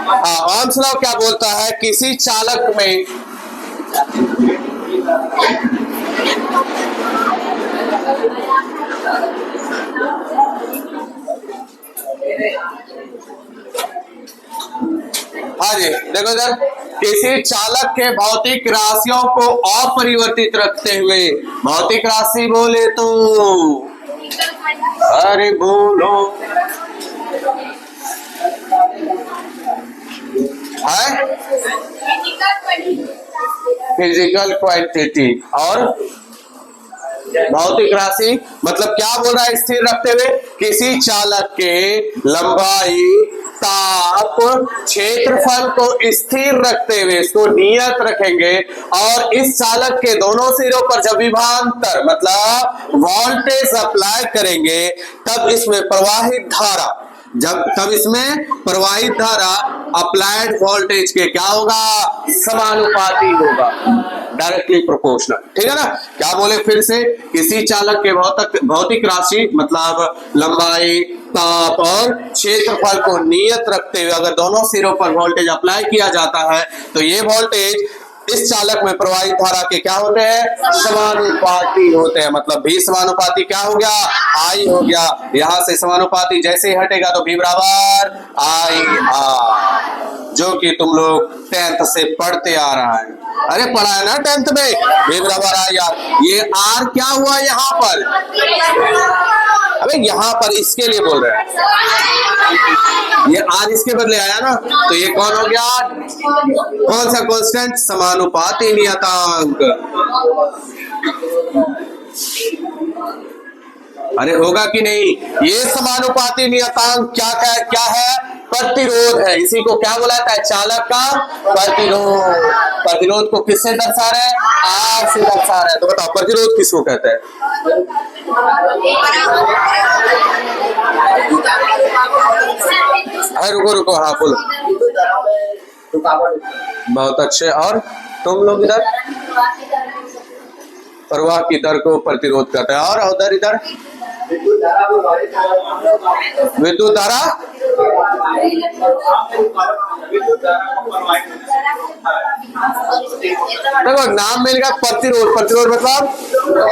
हाँ, Ohm's law क्या बोलता है? किसी चालक में हाँ जी, देखो इधर, किसी चालक के भौतिक राशियों को अपरिवर्तित रखते हुए, भौतिक राशि बोले तो अरे बोलो है फिजिकल क्वांटिटी, और भौतिक राशि मतलब क्या बोल रहा है? स्थिर रखते हुए किसी चालक के लंबाई, ताप, क्षेत्रफल को स्थिर रखते हुए इसको नियत रखेंगे, और इस चालक के दोनों सिरों पर जब विभवांतर मतलब वोल्टेज अप्लाई करेंगे तब इसमें प्रवाहित धारा, तब इसमें प्रवाहित धारा अप्लाइड वोल्टेज के क्या होगा? समानुपाती होगा, डायरेक्टली प्रोपोर्शनल। ठीक है ना? क्या बोले फिर से? किसी चालक के भौतिक राशि मतलब लंबाई, ताप और क्षेत्रफल को नियत रखते हुए अगर दोनों सिरों पर वोल्टेज अप्लाई किया जाता है तो ये वोल्टेज इस चालक में प्रवाहित धारा के क्या होते हैं? समानुपाती होते हैं। मतलब भी समानुपाती क्या हो गया? आई हो गया। यहां से समानुपाती जैसे ही हटेगा तो भी बराबर आई आर, जो कि तुम लोग 10th से पढ़ते आ रहा है। अरे पढ़ा है ना 10th में, भी बराबर आई आर। ये आर क्या हुआ यहाँ पर? अबे यहाँ पर इसके लिए बोल रहे हैं, ये आर इसके बदले आया ना, तो ये कौन हो गया? कौन सा कांस्टेंट? समानुपाती नियतांक। अरे होगा कि नहीं? ये समानुपाती नियतांक क्या है? प्रतिरोध है। इसी को क्या बुलाता है? चालक का प्रतिरोध। प्रतिरोध को किससे दर्शा रहे हैं? आर से दर्शा रहे हैं। तो बताओ प्रतिरोध किसको कहते हैं? रुको रुको, हाँ बोलो। बहुत अच्छे। और तुम लोग इधर प्रवाह की दर को प्रतिरोध करते हैं। और उधर इधर विद्युत धारा, देखो नाम मिल गया प्रतिरोध। प्रतिरोध मतलब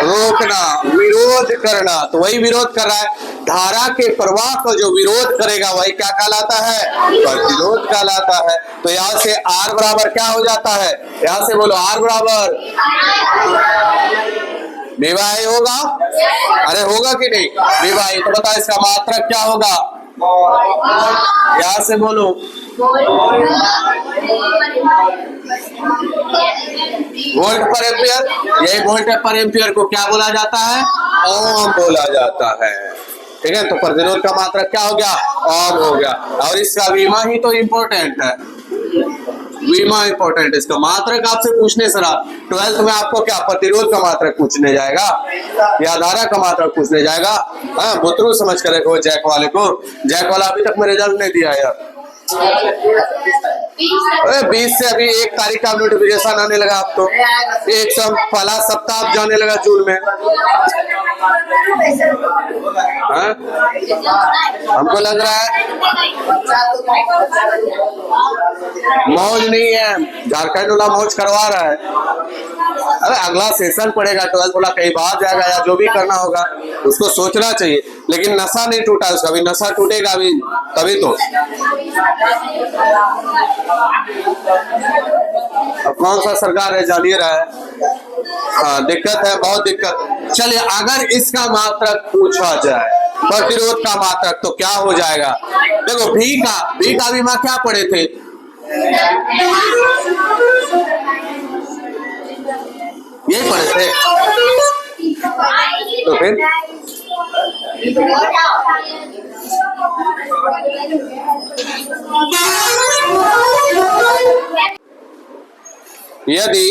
रोकना, विरोध करना। तो वही विरोध कर रहा है। धारा के प्रवाह को जो विरोध करेगा वही क्या कहलाता है? प्रतिरोध कहलाता है। तो यहाँ से आर बराबर क्या हो जाता है? यहाँ से बोलो आर बराबर विवाही होगा। अरे होगा कि नहीं? विवाही। तो बताओ इसका मात्रक क्या होगा? यहां से बोलो वोल्ट पर एम्पियर। यही वोल्ट पर एम्पियर को क्या बोला जाता है? ओम बोला जाता है। ठीक है, तो प्रतिरोध का मात्रक क्या हो गया? ओम हो गया। और इसका विमा ही तो इम्पोर्टेंट है, विमा इंपॉर्टेंट। इसका मात्रक आपसे पूछने सरा 12th में आपको क्या प्रतिरोध का मात्रक पूछने जाएगा या धारा का मात्रक पूछने जाएगा? हाँ, बुतरू समझ कर रखो जैक वाले को। जैक वाला अभी तक मैं रिजल्ट नहीं दिया यार। 20 से अभी 1 तारीख का नोटिफिकेशन आने लगा। आप तो एक पहला सप्ताह जाने लगा जून में। हाँ? हमको लग रहा है मौज नहीं है, झारखंड वाला मौज करवा रहा है। अरे अगला सेशन पड़ेगा 12th वाला, कहीं बाहर जाएगा या जो भी करना होगा उसको सोचना चाहिए। लेकिन नशा नहीं टूटा उसका, अभी नशा टूटेगा अभी तभी तो। अब कौन सा सरकार है जानिए रहा है। हाँ दिक्कत है, बहुत दिक्कत। चलिए अगर इसका मात्रक पूछा जाए प्रतिरोध का मात्रक तो क्या हो जाएगा? देखो भी का विमा क्या पढ़े थे? यही पढ़े थे। तो फिर यदि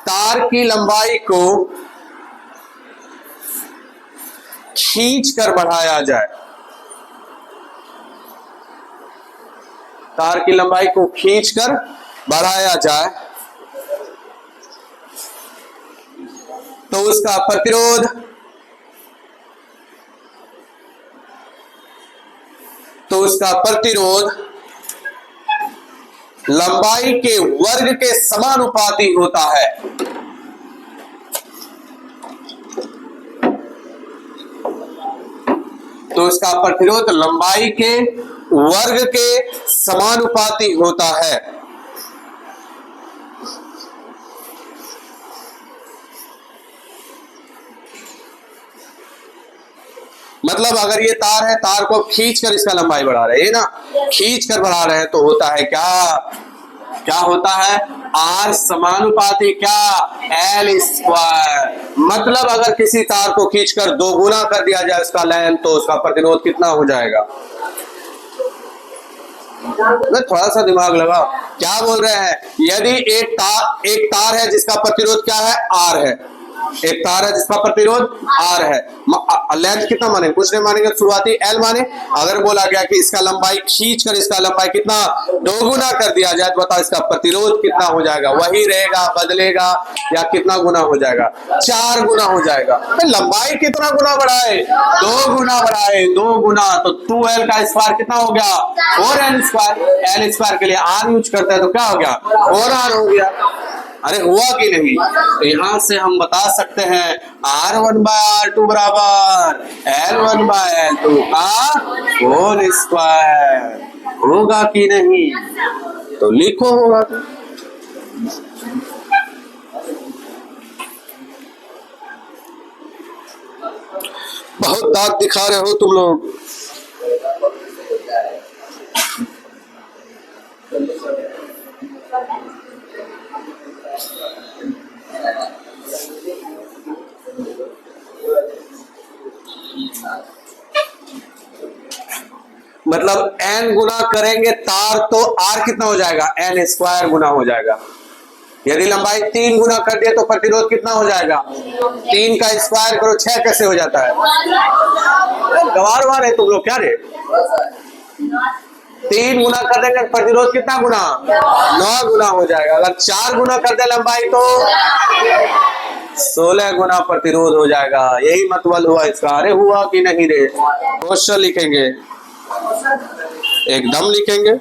तार की लंबाई को खींच कर बढ़ाया जाए, तार की लंबाई को खींच कर बढ़ाया जाए तो उसका प्रतिरोध लंबाई के वर्ग के समानुपाती होता है। तो इसका प्रतिरोध लंबाई के वर्ग के समानुपाती होता है। मतलब अगर ये तार है, तार को खींचकर इसका लंबाई बढ़ा रहे हैं ना, खींचकर बढ़ा रहे हैं, तो होता है क्या होता है? आर समानुपाती क्या? L square. मतलब अगर किसी तार को खींचकर 2 गुना कर दिया जाए उसका लेंथ, तो उसका प्रतिरोध कितना हो जाएगा? थोड़ा सा दिमाग लगाओ, क्या बोल रहे हैं? यदि एक तार है जिसका प्रतिरोध क्या है? आर है। एक तार है जिसका प्रतिरोध आर है, लेंथ कितना माने? कुछ नहीं मानेंगे, शुरुआती एल माने। अगर बोला गया कि इसका लंबाई खींचकर इसका लंबाई कितना 2 गुना कर दिया जाए, तो बताओ इसका प्रतिरोध कितना हो जाएगा? वही रहेगा, बदलेगा, या कितना गुना हो जाएगा? 4 गुना हो जाएगा। तो लंबाई कितना गुना बढ़ाए? 2 गुना बढ़ाए, 2 गुना। तो 2l का स्क्वायर कितना हो गया? 4l square. एल स्क्वायर के लिए आर यूज करते हैं तो क्या हो गया? 4r हो गया। अरे हुआ कि नहीं? तो यहां से हम बता सकते हैं R1/R2 बराबर L1/L2 का होल स्क्वायर। होगा कि नहीं? तो लिखो होगा। बहुत दांत दिखा रहे हो तुम लोग। मतलब n गुना करेंगे तार तो r कितना हो जाएगा? n स्क्वायर गुना हो जाएगा। यदि लंबाई 3 गुना कर दिए तो प्रतिरोध कितना हो जाएगा? 3 का स्क्वायर करो 6 कैसे हो जाता है? गवार है तुम लोग क्या रे? 3 गुना कर देंगे प्रतिरोध कितना गुना? 9 गुना हो जाएगा। अगर 4 गुना कर दे लंबाई तो 16 गुना प्रतिरोध हो जाएगा। यही मतलब हुआ इसका। अरे हुआ कि नहीं रे? क्वेश्चन लिखेंगे, एकदम लिखेंगे।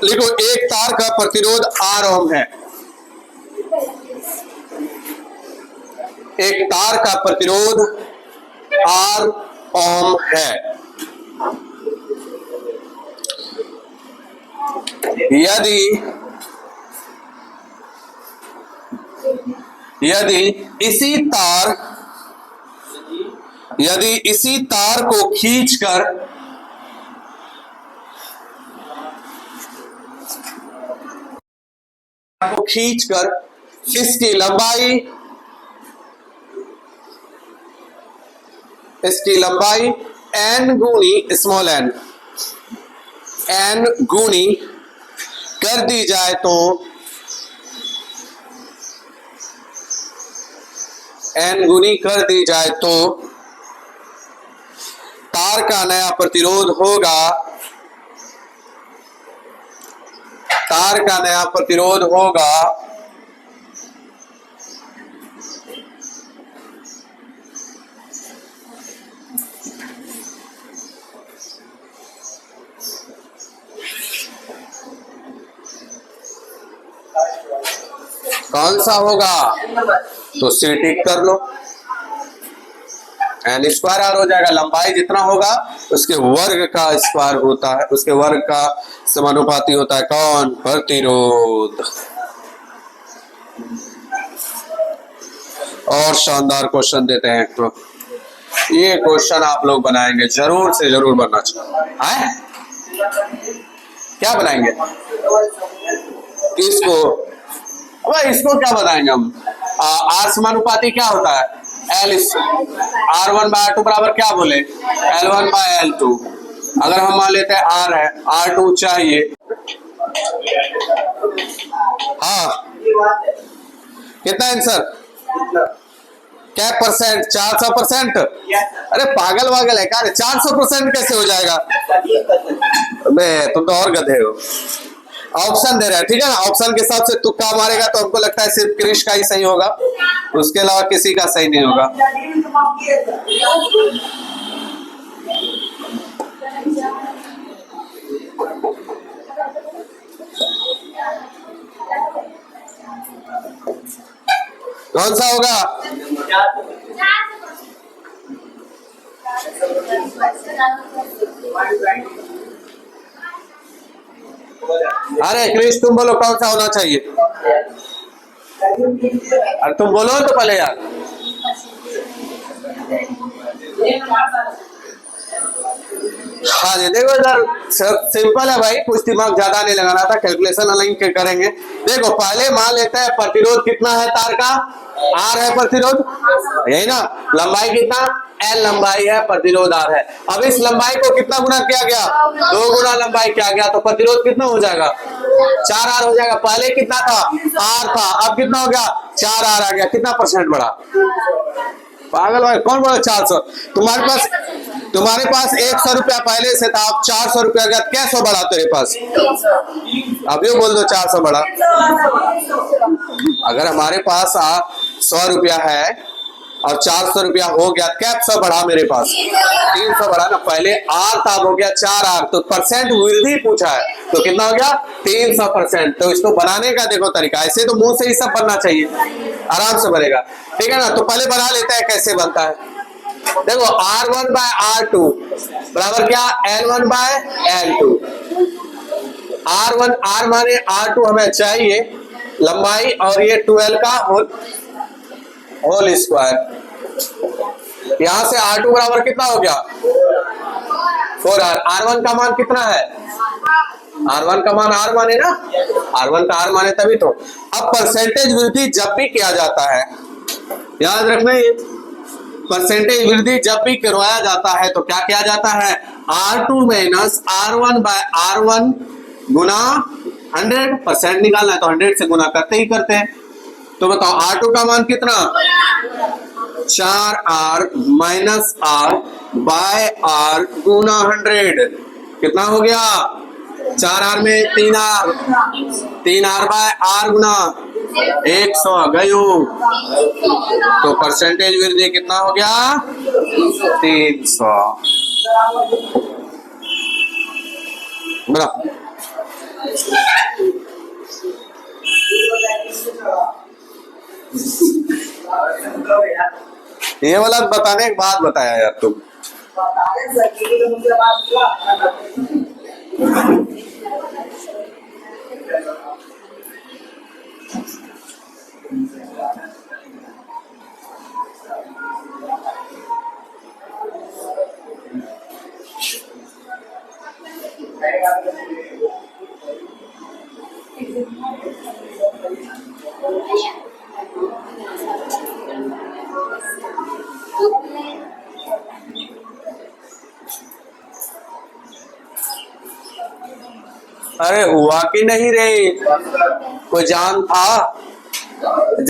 लिखो, एक तार का प्रतिरोध R ओम है। एक तार का प्रतिरोध R ओम है। यदि इसी तार को खींचकर इसकी लंबाई n गुनी स्मॉल n गुनी कर दी जाए तो तार का नया प्रतिरोध होगा कौन सा होगा? तो सी टिक कर लो। n स्क्वायर आर हो जाएगा। लंबाई जितना होगा उसके वर्ग का स्क्वायर होता है, उसके वर्ग का समानुपाती होता है कौन? प्रतिरोध। और शानदार क्वेश्चन देते हैं। ये क्वेश्चन आप लोग बनाएंगे, जरूर से जरूर बनना चाहिए। क्या बनाएंगे? इसको क्या बताएंगे हम? आर समानुपाती क्या होता है? L R1/R2 बराबर क्या बोले? L1/L2। अगर हम मान लेते हैं R है, R2 चाहिए। हाँ, कितना आंसर? क्या परसेंट? 400%? अरे पागल वागल है क्या? 400% कैसे हो जाएगा? अबे तुम तो और गधे हो। ऑप्शन दे रहा है, ठीक है ना? ऑप्शन के हिसाब से तुक्का मारेगा तो हमको लगता है सिर्फ क्रिश का ही सही होगा, उसके अलावा किसी का सही नहीं होगा। कौन सा होगा? अरे क्रिश तुम बोलो कौन सा होना चाहिए? अरे तुम बोलो तो पहले यार। हाँ जी देखो इधर सिंपल है भाई, कुछ दिमाग ज्यादा नहीं लगाना था, कैलकुलेशन अलग करेंगे। देखो पहले मान लेते हैं प्रतिरोध कितना है तार का, आर है प्रतिरोध, यही ना। लंबाई कितना, एल लंबाई है, प्रतिरोध आर है। अब इस लंबाई को कितना गुना किया गया, 2 गुना लंबाई किया गया, तो प्रतिरोध कितना हो जाएगा, 4R हो जाएगा। पहले कितना था, आर था, अब कितना हो गया, 4R आ गया। कितना परसेंट बढ़ा, पागल भाई कौन बोला 400? तुम्हारे पास 100 रुपया पहले से था, अब 400 रुपया का क्या 100 बढ़ा तेरे पास? अभी बोल दो 400 बढ़ा। अगर हमारे पास 100 रुपया है और 400 रुपया हो गया, क्या 100 बढ़ा मेरे पास? 300 बढ़ा ना। पहले आर था, हो गया 4R, तो परसेंट वृद्धि पूछा है, तो कितना हो गया 300%। तो इसको बनाने का देखो तरीका, ऐसे तो मुंह से ही सब बनना चाहिए, आराम से बनेगा, ठीक है ना। तो पहले बना लेते हैं कैसे बनता है। देखो R1 बाय R2 बराबर क्या, L1 bye L2। R1 R माने R2 हमें चाहिए लंबाई, और ये 12 का होल स्क्वायर। यहां से R2 बराबर कितना हो गया, 4R। R1 का मान कितना है, R1 का मान R माने ना, R1 का R माने तभी तो। अब परसेंटेज वृद्धि जब भी किया जाता है, याद रखना ये, परसेंटेज वृद्धि जब भी करवाया जाता है तो क्या किया जाता है, R2 minus R1 bye R1 गुना 100%। निकालना है तो 100 से गुना करते ही करते हैं। तो बताओ R2 का मान कितना, 4R minus R by R गुना 100, कितना हो गया, 4R में 3R बाय R गुना 100 गयो। तो परसेंटेज वृद्धि कितना हो गया, 300। बड़ा ये वाला बताने के बाद बताया यार तुम। अरे हुआ कि नहीं रे, कोई जान था?